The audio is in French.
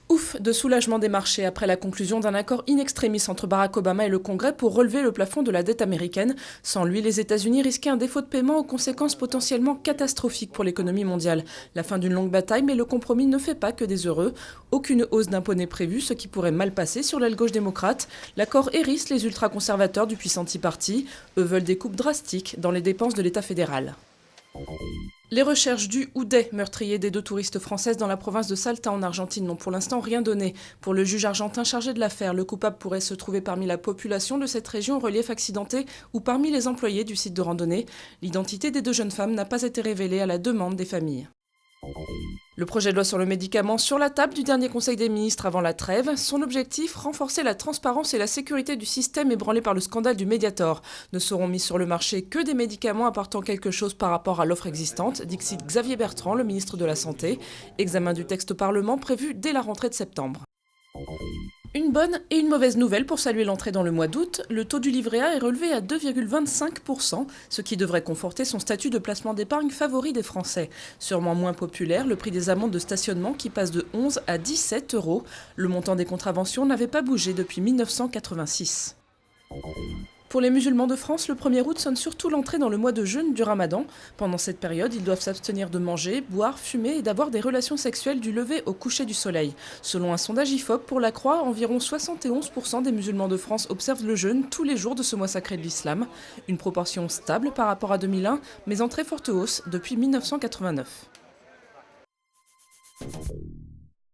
Ouf de soulagement des marchés après la conclusion d'un accord in extremis entre Barack Obama et le Congrès pour relever le plafond de la dette américaine. Sans lui, les États-Unis risquaient un défaut de paiement aux conséquences potentiellement catastrophiques pour l'économie mondiale. La fin d'une longue bataille, mais le compromis ne fait pas que des heureux. Aucune hausse d'impôts n'est prévue, ce qui pourrait mal passer sur l'aile gauche démocrate. L'accord hérisse les ultra-conservateurs du puissant Tea Party. Eux veulent des coupes drastiques dans les dépenses de l'État fédéral. Les recherches du ou des meurtriers des 2 touristes françaises dans la province de Salta en Argentine n'ont pour l'instant rien donné. Pour le juge argentin chargé de l'affaire, le coupable pourrait se trouver parmi la population de cette région au relief accidenté ou parmi les employés du site de randonnée. L'identité des 2 jeunes femmes n'a pas été révélée à la demande des familles. Le projet de loi sur le médicament sur la table du dernier Conseil des ministres avant la trêve. Son objectif, renforcer la transparence et la sécurité du système ébranlé par le scandale du Mediator. Ne seront mis sur le marché que des médicaments apportant quelque chose par rapport à l'offre existante, dixit Xavier Bertrand, le ministre de la Santé. Examen du texte au Parlement prévu dès la rentrée de septembre. Une bonne et une mauvaise nouvelle pour saluer l'entrée dans le mois d'août. Le taux du livret A est relevé à 2,25%, ce qui devrait conforter son statut de placement d'épargne favori des Français. Sûrement moins populaire, le prix des amendes de stationnement qui passe de 11 à 17 €. Le montant des contraventions n'avait pas bougé depuis 1986. Pour les musulmans de France, le 1er août sonne surtout l'entrée dans le mois de jeûne du Ramadan. Pendant cette période, ils doivent s'abstenir de manger, boire, fumer et d'avoir des relations sexuelles du lever au coucher du soleil. Selon un sondage IFOP pour la Croix, environ 71% des musulmans de France observent le jeûne tous les jours de ce mois sacré de l'islam. Une proportion stable par rapport à 2001, mais en très forte hausse depuis 1989.